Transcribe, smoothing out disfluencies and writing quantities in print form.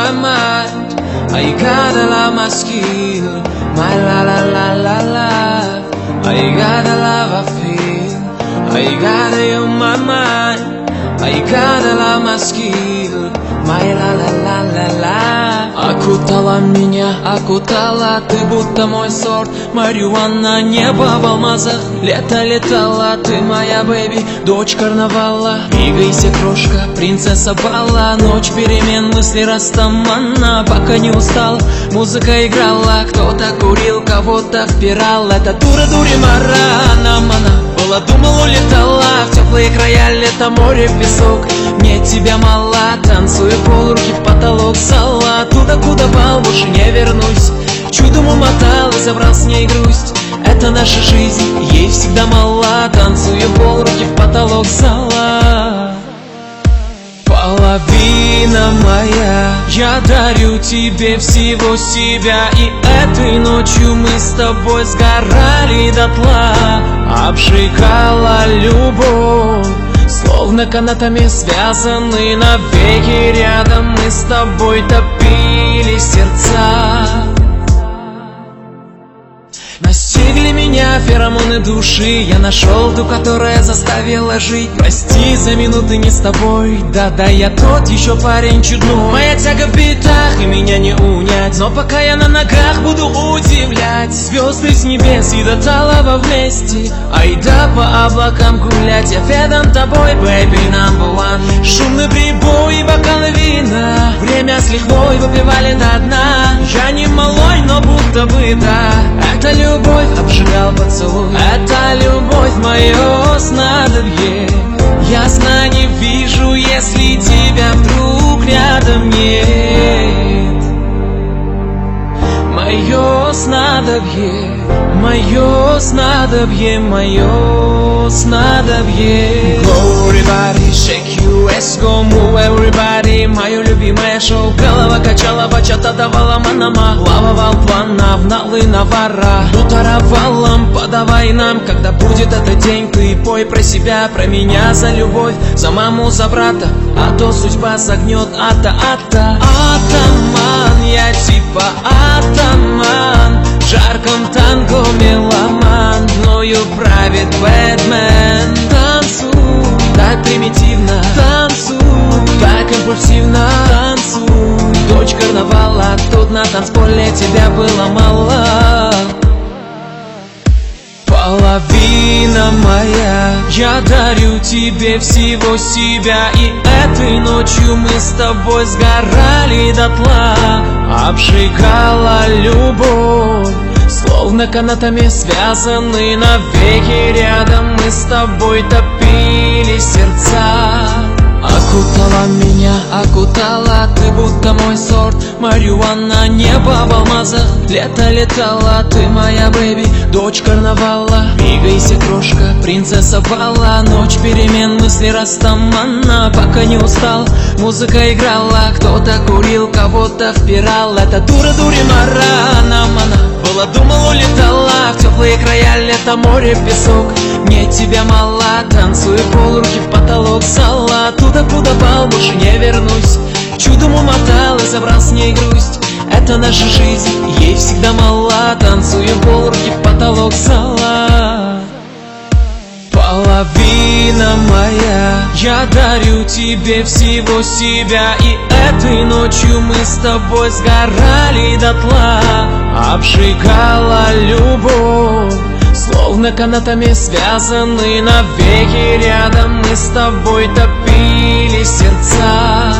my mind. I gotta love my skill, my la la la la la. I gotta love I feel, I gotta you my mind. I gotta love my skill, my la la la la la. Окутала меня, окутала, ты будто мой сорт марихуана. Небо в алмазах, лето летала, ты моя бэби, дочь карнавала. Двигайся, крошка, принцесса бала, ночь перемен, мысли растаманна. Пока не устал, музыка играла, кто-то курил, кого-то впирал. Это дура-дури-мара, нам-она. Была, думал, улетала в теплые края, лето, море, песок. Мне тебя мало, танцую полруки в потолок зала. Туда, куда пал, больше не вернусь. Чудом умотал и забрал с ней грусть. Это наша жизнь, ей всегда мало. Танцую полруки в потолок зала. Половина моя, я дарю тебе всего себя. И этой ночью мы с тобой сгорали дотла. Обжигала любовь, словно канатами связаны навеки рядом. Мы с тобой топили сердца. Настигли меня феромоны души. Я нашел ту, которая заставила жить. Прости за минуты не с тобой. Да-да, я тот еще парень чудной. Моя тяга в битах, и меня не унять. Но пока я на ногах, буду удивлять звезды с небес и до талого вместе. Айда по облакам гулять. Я федом тобой, baby number one. Шумный прибой и бокалы вина. Время с лихвой выпивали до дна. Я не малой, но будто бы да. Это любовь, обжигал поцелуй. Это любовь, мое снадобье. Ясно не вижу, если тебя вдруг рядом нет. Мое снадобье, мое снадобье, мое снадобье. Go everybody, shake you, let's go move everybody. Мое любимое шоу, голова качала, бачата давала манама. Лавовал плана, вналы навара. Утаровалом, подавай нам, когда будет этот день. Ты пой про себя, про меня, за любовь, за маму, за брата. А то судьба согнет, атоман, я типа атоман. В жарком танго меломан, мною правит Бэтмен. Танцуй, так примитивно, танцуй, так импульсивно, танцуй. Дочь карнавала, тут на танцполе тебя было мало. Половина моя, я дарю тебе всего себя. И этой ночью мы с тобой сгорали дотла. Обжигала любовь, словно канатами связаны навеки рядом. Мы с тобой топили сердца. Окутала меня, окутала, ты будто мой сорт марихуана. Небо в алмазах, лето летала, ты моя бэби, дочь карнавала. Двигайся, крошка, принцесса бала, ночь перемен, мысли растаманна. Пока не устал, музыка играла, кто-то курил, кого-то впирал. Это дура-дури-мара, нам-она. Была, думал, улетала в теплые края, лето, море, песок. Мне тебя мало, танцую полруки в потолок зала. Туда, куда пал, больше не вернусь. Чудом умотал и забрал с ней грусть. Это наша жизнь, ей всегда мало. Танцую полруки в потолок зала. Половина моя, я дарю тебе всего себя. И этой ночью мы с тобой сгорали дотла. Обжигала любовь, словно канатами связаны навеки рядом. Мы с тобой топили сердца.